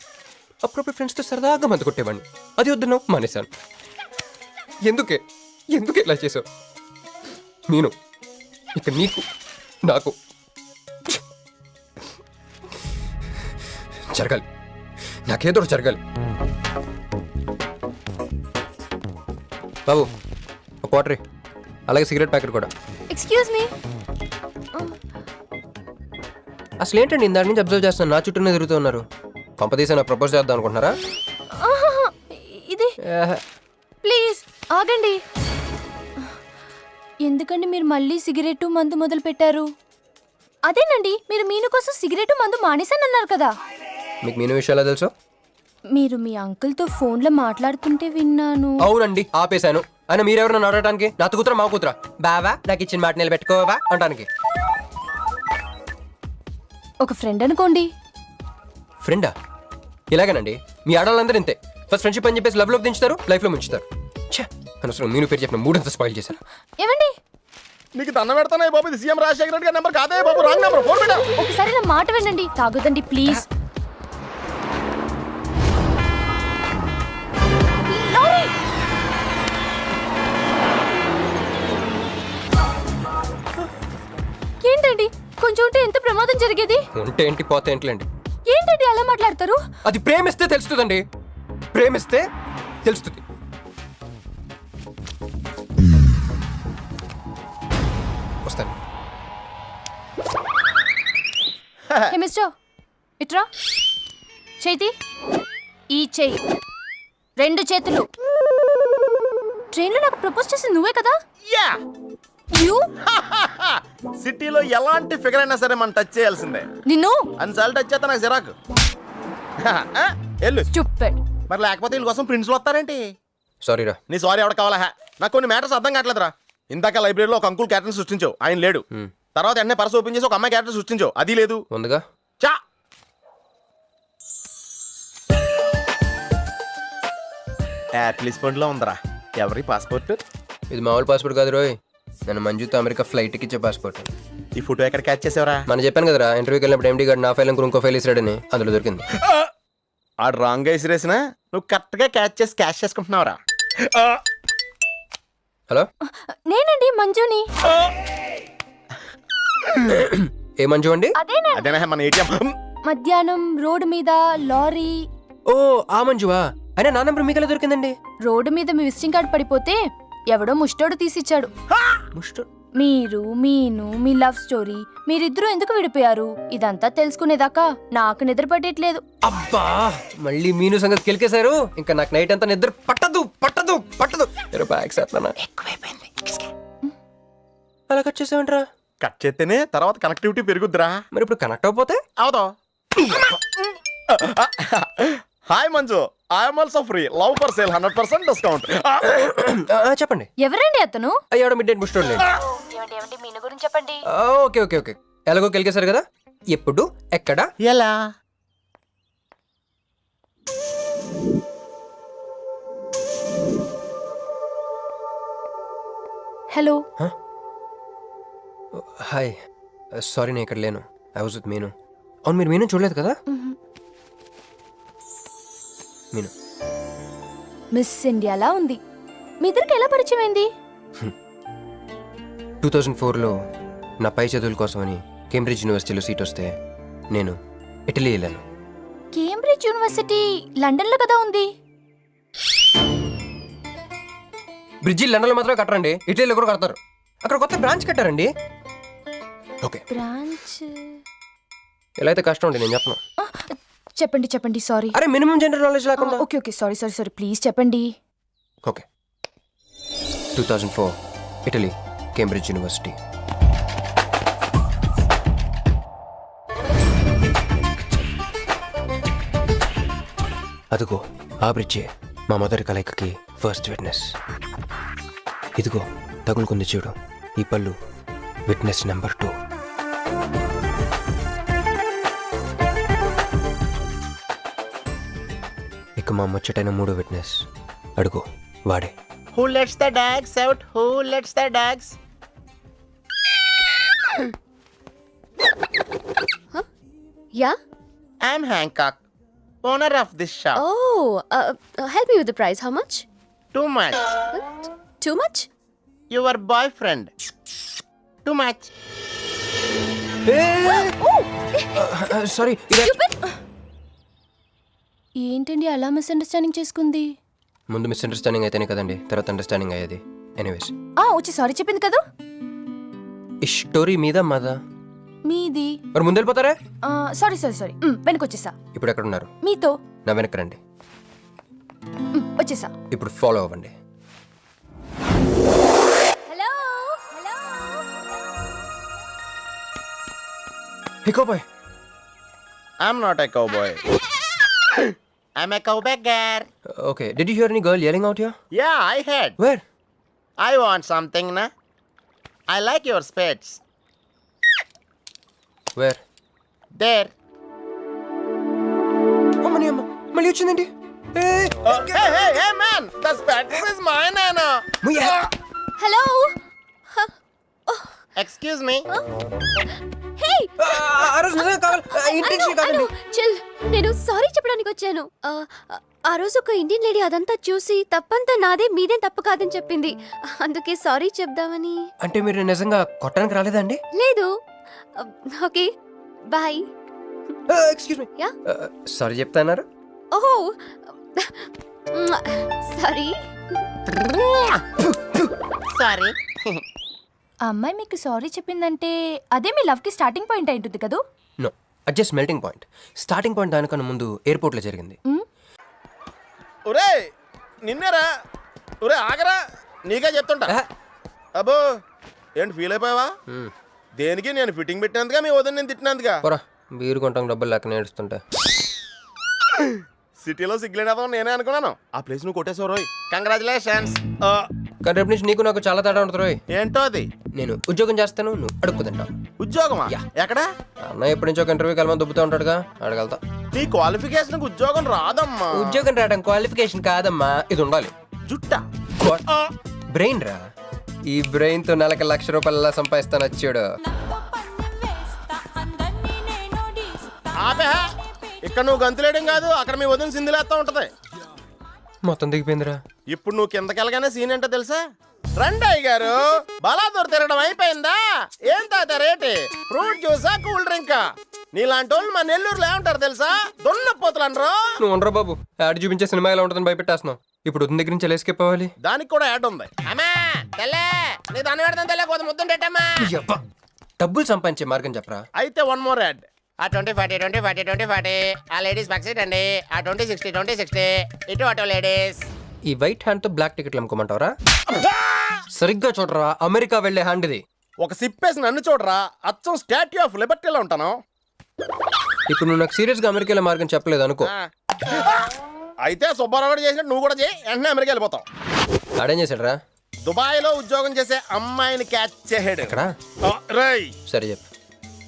అప్పుడప్పుడు ఫ్రెండ్స్తో సరదాగా మందు కొట్టేవాడిని. అది వద్దన్నావు, మానేశాను. ఎందుకే ఇలా చేసావు? మీను, ఇక నీకు నాకు జరగాలి. నాకేదో జరగాలి. బాబు, ఒక వాటర్, అలాగే సిగరెట్ ప్యాకెట్ కూడా. Excuse me. అసలు ఏంటండి ఇందాక నుంచి అబ్జర్వ్ చేస్తున్నాను, నా చుట్టూనే తిరుగుతూ ఉన్నారు. కొంపదీసి నా ప్రపోజ్ చేద్దాం అనుకుంటున్నారా? ఆహాహా, ఇది ఏహే. ప్లీజ్ ఆగండి. ఎందుకండి మీరు మళ్ళీ సిగరెట్ మందు మొదలు పెట్టారు? అదేనండి, మీరు మీను కోసం సిగరెట్ మందు మానేశానన్నారు కదా. మీకు మీను విషయాలు తెలుసు? మీరు మీ అంకుల్తో ఫోన్లో మాట్లాడుతుంటే విన్నాను. అవునండి, ఆపేశాను. అయినా మీరెవరు నన్ను అడగడానికి? నా కూతురా మా కూతురా? బావా నాకు ఇచ్చిన మాట నిలబెట్టుకోవా అంటానికి. ఒక ఫ్రెండ్ అనుకోండి. ఫ్రెండా? ఇలాగేనండి, మీ ఆడవాళ్ళందరూ ఇంతే. ఫస్ట్ ఫ్రెండ్షిప్ అని చెప్పేసి లవ్లోకి దించుతారు, లైఫ్లో ముంచుతారు. ఛే, అనవసరం మీను పేరు చెప్పిన మూడంతా స్పాయిల్ చేశారు. ఏమండి, నీకు దండం పెడతానే బాబు, ఇది సీఎం రాజశేఖర రెడ్డి గారి నెంబర్ కాదే బాబు, రాంగ్ నెంబర్. ఫోన్ పెట్టా. ఒకసారి నా మాట వినండి. తాగొద్దండి ప్లీజ్. లారీ! ఏంటండి, కొంచెం ఉంటే ఎంత ప్రమాదం జరిగేది. ఉంటే ఏంటి, పోతే ఏంటిలేండి. ఏంటండి అలా మాట్లాడతారు? అది ప్రేమిస్తే తెలుస్తుందండి, ప్రేమిస్తే తెలుస్తుంది. వస్తాను. హే మిస్టర్, ఇట్రా. చేతి ఈ చెయ్యి, రెండు చేతులు. ట్రైన్లో నాకు ప్రపోజ్ చేసింది నువ్వే కదా? యా, యూ సిటీలో ఎలాంటి ఫిగర్ అయినా సరే మనం టచ్ చేయాల్సిందే. నిన్ను అన్నిసార్లు టచ్ చేస్తా నాకు చిరాకు. వెళ్ళు. స్టూపిడ్. మరి లేకపోతే వీళ్ళ కోసం ప్రిన్స్లు వస్తారేంటి? సారీ రా. నీ సారీ ఎవడ కావాలా? నాకు కొన్ని మ్యాటర్స్ అర్థం కావట్లేదురా. ఇందాక లైబ్రరీలో ఒక అంకుల్ క్యారెక్టర్ సృష్టించావు, ఆయన లేడు. తర్వాత వెంటనే పర్స్ ఓపెన్ చేసి ఒక అమ్మాయి క్యారెక్టర్ సృష్టించావు, అది లేదు. ముందుగా చా యాప్లిస్ పండ్లో ఉందరా. ఎవరి పాస్పోర్ట్? ఇది మామూలు పాస్పోర్ట్ కాదు రోయ్, నన్ను మంజుతో అమెరికా ఫ్లైట్కి ఇచ్చే పాస్పోర్ట్. ఈ ఫోటో ఎక్కడ క్యాచ్ చేసావరా? మనం చెప్పాను కదరా, ఇంటర్వ్యూకి వెళ్ళినప్పుడు ఎండి గారు నా ఫైల్ ఇంకో ఫైల్ ఇస్తాడని, అందులో దొరికింది. ఆడు రాంగ్ గా ఇసిరేసినా నువ్వు కరెక్ట్ గా క్యాచ్ చేసి క్యాష్ చేసుకుంటున్నావురా. హలో, నేనండి మంజుని. ఏ మంజు అండి? అదేనా మన ఏటీఎం? మధ్యాహ్నం రోడ్డు మీద లారీ. ఓ ఆ మంజువా? అయినా నా నెంబర్ మీకు ఎలా దొరికిందండి? రోడ్డు మీద మీ విజిటింగ్ కార్డ్ పడిపోతే ఎవడో ముష్టోడు తీసిచ్చాడు. మీరు మీను మీ లవ్ స్టోరీ, మీరిద్దరూ ఎందుకు విడిపోయారు ఇదంతా తెలుసుకునేదాకా నాకు నిద్ర పట్టేట్లేదు. అబ్బా, మళ్ళీ మీను సంగతి కెలికేశారు. ఇంకా నాకు నైట్ అంతా నిద్ర పట్టదు పట్టదు పట్టదు. ఎక్కువైపోయింది. అలా కట్ చేసామంటరా? కట్ చేస్తేనే తర్వాత కనెక్టివిటీ పెరుగుద్దిరా. మరి ఇప్పుడు కనెక్ట్ అయిపోతే అవుతా. Hi Manju, I'm also free, love for sale, 100% discount. చెప్పండి. ఎవరండి అతను? అయ్యాడు మిడ్ నైట్ ముస్టోడ్ లేండి. మీను గురించి చెప్పండి. ఓకే ఓకే ఓకే, ఎలాగో కెలికేశారు కదా, ఎప్పుడు ఎక్కడ ఎలా? హలో. హాయ్, సారీ నేను ఇక్కడ లేను, ఐ వాజ్ విత్ మీను. అవును, మీరు మీను చూడలేదు కదా? మీను మిస్ ఇండియాలా ఉంది. మీ ఇద్దరికి ఎలా పరిచయం అయింది? 2004లో నా పై చదువుల కోసమని కేంబ్రిడ్జ్ యూనివర్సిటీలో సీట్ వస్తే నేను ఇటలీ వెళ్ళాను. కేంబ్రిడ్జ్ యూనివర్సిటీ లండన్లో కదా ఉంది. బ్రిడ్జి లండన్లో మాత్రం కట్టరండి, ఇటలీలో కూడా కడతారు. అక్కడ కొత్త బ్రాంచ్ కట్టారండి. ఓకే, బ్రాంచ్ ఎలా అయితే కష్టం అండి, నేను చెప్పను. చెప్పండి చెప్పండి. సారీ. అరే మినిమం జనరల్ నాలెడ్జ్ లేకుండా. Okay okay, sorry sorry sorry, please చెప్పండి. Okay, 2004 Italy, Cambridge university. అదిగో ఆ బ్రిడ్జే మా మదర్ కలయికకి ఫస్ట్ విట్నెస్. ఇదిగో తగులుకుంది చూడు ఈ పళ్ళు, విట్నెస్ నెంబర్ 2. ఇక మా ముచ్చటైన 3 విట్నెస్ అడుగు, వాడే. Who lets the dogs out? Who lets the dogs? Yeah? I'm Hancock, owner of this shop. Oh, help me with the price. How much? Too much. Too much? Your boyfriend. Too much. Sorry. ఏంటండి అలా misunderstanding చేసుకుంది? ముందు misunderstanding అయితేనే కదండి తర్వాత understanding అయ్యేది. Anyways, వచ్చి sorry చెప్పింది కదా. ఈ స్టోరీ మీద మద మీది మరి ముందు వెళ్ళిపోతారా? సారీ సారీ సారీ వెనకొచ్చేసా. ఇప్పుడు ఎక్కడ ఉన్నారు? మీతో. నా వెనక్కి రండి. వచ్చేసా. ఇప్పుడు ఫాలో అవ్వండి. Hello hello. Hi cowboy. I'm not a cowboy. I'm a cowbagger. Okay, did you hear any girl yelling out here? Yeah, I heard. Where? I want something, na? I like your spades. Where? There. అమ్మని అమ్మ, మళ్ళీ వచ్చిందండి. Hey, man! The spades is mine, Anna. Hello. Excuse me. హే ఆ రోజు నిజంగా కావాలి. Intention కాదండి. Chill. నేను సారీ చెప్పడానికి వచ్చాను. ఆ రోజు ఒక ఇండియన్ లేడీ అదంతా చూసి తప్పంతా నాదే మీదేం తప్పు కాదని చెప్పింది. అందుకే సారీ చెప్దామని. అంటే మీరు నిజంగా కొట్టడానికి రాలేదా అండి? లేదు. Okay bye. Excuse me. Yeah. Sorry చెప్తాన్నారు. ఓహో సారీ. Sorry. ఆ అమ్మాయి మీకు సారీ చెప్పిందంటే అదే మీ లవ్ కి స్టార్టింగ్ పాయింట్ అయి ఉంటుంది కదా? నో, అది just melting point. Starting point దానికన్నా ముందు ఎయిర్పోర్ట్ లో జరిగింది. ఒరే నిన్నేరా. ఒరే ఆగరా, నీకే చెప్తుంటా. అబ్బో ఏంటి ఫీల్ అయిపోయావా? దేనికి? నేను ఫిట్టింగ్ పెట్టినందుగా మీ వదిన నేను తిట్టినందుగా? పోరా, బీరు కొంటాం డబ్బులు లేక నేడుస్తుంటా. సిటీలో సిగ్గులేదా నేనే అనుకున్నాను. ఆ ప్లేస్ నువ్వు కొట్టేసావు రోయ్. కంగ్రాచులేషన్స్. కానీ రేపు నుంచి నీకు నాకు చాలా తేడా ఉంటుంది రోయ్. ఏంటో అది? నేను ఉద్యోగం చేస్తాను, నువ్వు అడుక్కుతింటావు. ఉద్యోగమా? ఎక్కడ? అన్న ఎప్పటి నుంచో ఒక ఇంటర్వ్యూకి వెళ్ళమని దుబ్బుతూ ఉంటాడుగా, అడగలుగుతా. నీ క్వాలిఫికేషన్ ఉద్యోగం రాదమ్మా. ఉద్యోగం రావడం క్వాలిఫికేషన్ కాదమ్మా, ఇది ఉండాలి. జుట్టా? బ్రెయిన్ రా. ఈ బ్రెయిన్ తో నెలకి ₹1,00,000 ఎలా సంపాదిస్తాను వచ్చాడు. ఆపే, ఇక్కడ నువ్వు గంతులేయడం కాదు, అక్కడ మీ వదిన సింధులేస్తా ఉంటది. మొత్తం దిగిపోయిందిరా. ఇప్పుడు నువ్వు కిందకెళ్ళగానే సీన్ ఏంటో తెలుసా? రండయ్య గారు, బలాదూర్ తిరగడం అయిపోయిందా? ఏం తాత రేటి? Fruit జ్యూసా, cool డ్రింకా? నీలాంటి వాళ్ళు మా నెల్లూరులో ఏమంటారు తెలుసా? దున్నపోతులు అనరు. నువ్వు ఉండరా బాబు, యాడ్ చూపించే సినిమా ఎలా ఉంటుందని భయపెట్టేస్తున్నావు. ఇప్పుడు వదిన దగ్గర నుంచి ఎలా ఎస్కేప్ అవ్వాలి? దానికి కూడా యాడ్ ఉంది. అమ్మా తెల్లే, నీ దాన్ని పెడతాను తెల్లే, కొంత ముద్దుంటేటమ్మా. డబ్బులు సంపాదించే మార్గం చెప్పరా. అయితే వన్ మోర్ యాడ్. ఆ 20-40 20-40 20-40 ఆ లేడీస్ బ్యాక్ సైడ్ అండి. ఆ 20-60 20-60 ఇటు అటు లేడీస్. ఈ వైట్ హ్యాండ్ తో బ్లాక్ టికెట్లు అమ్ముకోమంటావరా? సరిగ్గా చూడరా, అమెరికా వెళ్లే హ్యాండ్ ఇది. ఒక సిప్పేసి నన్ను చూడరా, అచ్చం స్టాట్యూ ఆఫ్ లిబర్టీలో ఉంటాను. ఇప్పుడు నువ్వు నాకు సీరియస్ గా అమెరికాలో మార్గం చెప్పలేదు అనుకో. అయితే సుబ్బారావు చేసినట్టు నువ్వు కూడా చేయి, వెంటనే అమెరికా వెళ్ళిపోతావు. ఆడేం చేశాడు రా? దుబాయ్ లో ఉద్యోగం చేసే అమ్మాయిని క్యాచ్ చేసాడు. ఎక్కడా? రై సరే చెప్పు.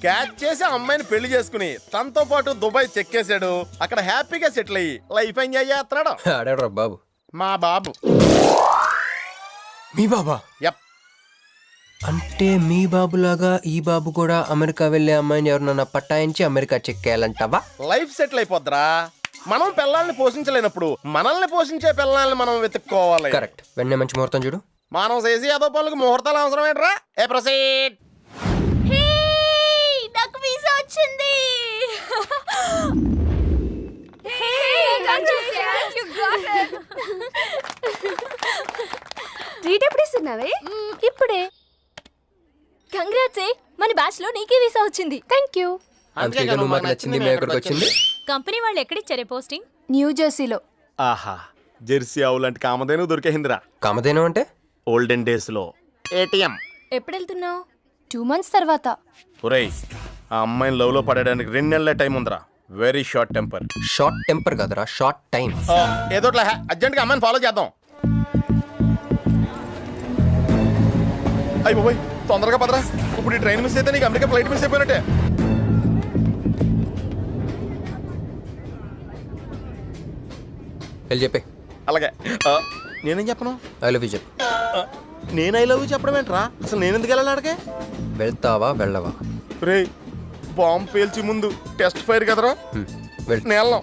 క్యాచ్ చేసి అమ్మాయిని పెళ్లి చేసుకుని తనతో పాటు దుబాయ్ చెక్కేశాడు. అక్కడ హ్యాపీగా సెటిల్ అయ్యి లైఫ్ ఎంజాయ్ చేస్తున్నాడు. ఆడాడు బాబు. మా బాబు. మీ బాబా? యప్. అంటే మీ బాబులాగా ఈ బాబు కూడా అమెరికా వెళ్లే అమ్మాయిని ఎవరినన్నా పట్టాయించి అమెరికా చెక్కేయాలంటావా? లైఫ్ సెటిల్ అయిపోద్దిరా. మనం పిల్లల్ని పోషించలేనప్పుడు మనల్ని పోషించే పిల్లల్ని మనం వెతుక్కోవాలి. కరెక్ట్. వెంటనే మంచి ముహూర్తం చూడు. మనం చేసి అదో పనులకు ముహూర్తాలు అవసరం ఏంట్రా? ఏ ప్రొసీడ్. నాకు వీసా వచ్చింది. ట్రీట్ ఎప్పుడు ఇస్తున్నావే? ఇప్పుడే. కంగ్రాట్స్. మన బ్యాచ్ లో నీకే వీసా వచ్చింది. Thank you. అందుకే నువ్వు మాకు నచ్చింది, మేము ఎక్కడికి వచ్చింది. కంపెనీ వాళ్ళు ఎక్కడిచ్చారే పోస్టింగ్? న్యూ జెర్సీలో. ఆహా, జెర్సీ ఆవు లాంటి కామధేను దొరికేహిందిరా. కామధేను అంటే? ఓల్డెన్ డేస్ లో ఏటీఎం. ఎప్పుడు వెళ్తున్నావు? 2 months తర్వాత. ఒరేయ్, ఆ అమ్మాయిని లవ్ లో పడడానికి 2 నెలల టైం ఉందిరా. Very short temper. Short temper కదరా, షార్ట్ టైం. ఏదో అర్జెంట్ గా అమ్మాయిని ఫాలో చేద్దాం. అయ్యి బాబోయ్, తొందరగా పదరా. ఇప్పుడు ఈ ట్రైన్ మిస్ అయితే నీకు అమెరికా ఫ్లైట్ మిస్ అయిపోయినట్టే. వెళ్ళి చెప్పే. అలాగే. నేనేం చెప్పను? ఐ లవ్ యూ చెప్పు. నేను ఐ లవ్ యూ చెప్పడం ఏంట్రా? అసలు నేను ఎందుకు వెళ్ళాలి అడిగే? వెళ్తావా వెళ్ళవా? రే, బాంబు పేల్చి ముందు టెస్ట్ ఫైర్ కదరా. నేను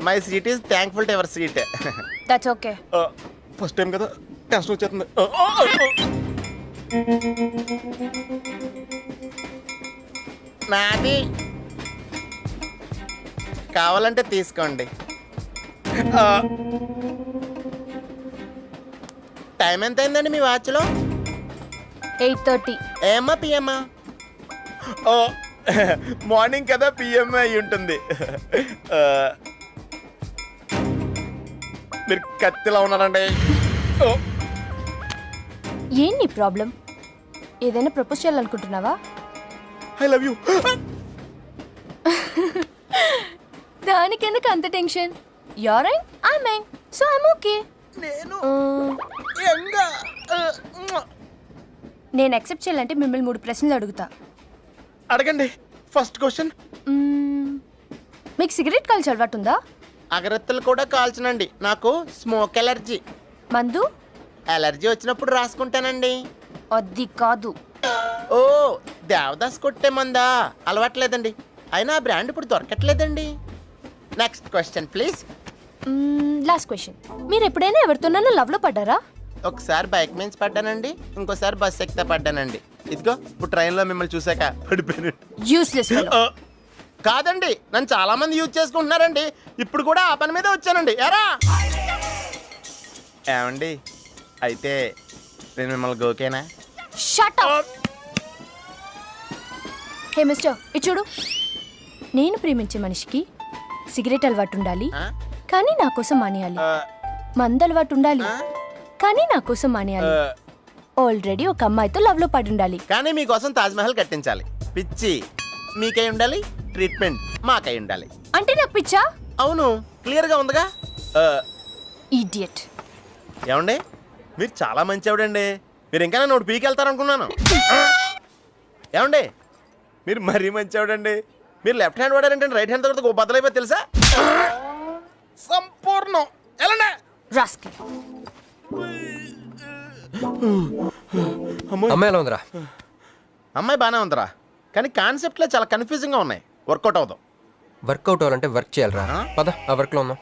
my seat is thankful to ever seat. That's okay. First time కదా, టెన్షన్ వచ్చేస్తుంది. నాది కావాలంటే తీసుకోండి. టైం ఎంత అయిందండి మీ వాచ్లో? 8:30. ఏమ్మా పిఎమ్మా? ఓ మార్నింగ్ కదా పిఎం అయి ఉంటుంది. మీరు కత్తిలా ఉన్నారండి. ఓ ఏం నీ ప్రాబ్లం? ఏదైనా ప్రపోజ్ చేయాలనుకుంటున్నావా? I love you. దానికి ఎందుకు అంత tension? You're young, I'm young, so I'm okay. నేను నేను యాక్సెప్ట్ చేయాలంటే మిమ్మల్ని 3 ప్రశ్నలు అడుగుతా. అడగండి. First question. మీకు సిగరెట్ కాల్చి అలవాటు ఉందా? అగరత్తులు కూడా కాల్చనండి. నాకు స్మోక్ ఎలర్జీ. మందు? ఎలర్జీ వచ్చినప్పుడు రాసుకుంటానండి. అది కాదు. ఓ దేవదాస్ కొట్టే మందా? అలవాట్లేదండి. అయినా ఆ బ్రాండ్ ఇప్పుడు దొరకట్లేదండి. Next question please. Last question. మీరు ఎప్పుడైనా ఎవరితోనైనా లవ్ లో పడ్డారా? ఒకసారి బైక్ మీద పడ్డానండి, ఇంకోసారి బస్ ఎక్కితే పడ్డానండి. ఇదిగో ఇప్పుడు ట్రైన్లో మిమ్మల్ని చూసాక పడిపోయాను. Useless fellow. కాదండి, నన్ను చాలా మంది యూజ్ చేసుకుంటున్నారండి. ఇప్పుడు కూడా ఆ పని మీద వచ్చానండి. ఎరా ఏమండి, అయితే నేను మిమ్మల్ని ఓకేనా? Shut up. హే మిస్టర్, ఇది చూడు. నేను ప్రేమించే మనిషికి సిగరెట్ అలవాటు ఉండాలి, కానీ నా కోసం మానేయాలి. మందు అలవాటు ఉండాలి, కానీ నా కోసం మానేయాలి. ఆల్రెడీ ఒక అమ్మాయితో లవ్ లో పడి ఉండాలి, కానీ మీకోసం తాజ్మహల్ కట్టించాలి. పిచ్చి మీకై ఉండాలి, ట్రీట్మెంట్ మాకై ఉండాలి. అంటే నాకు పిచ్చా? అవును, క్లియర్గా ఉందిగా. ఇడియట్. ఏమండి, మీరు చాలా మంచి ఆవిడండి. మీరు ఇంకా నన్ను పీకి వెళ్తారనుకున్నాను. ఏమండి, మీరు మరీ మంచి ఆవిడండి. మీరు లెఫ్ట్ హ్యాండ్ వాడారంటే రైట్ హ్యాండ్ తర్వాత బద్దలైపోయి తెలుసా? సంపూర్ణం. ఎలాండి రాస్కెల్. అమ్మాయి ఎలా ఉందిరా? అమ్మాయి బాగానే ఉందిరా, కానీ కాన్సెప్ట్లో చాలా కన్ఫ్యూజింగ్గా ఉన్నాయి. వర్కౌట్ అవుతాం. వర్కౌట్ అవ్వాలంటే వర్క్ చేయాలరా. పద ఆ వర్క్లో ఉందాం.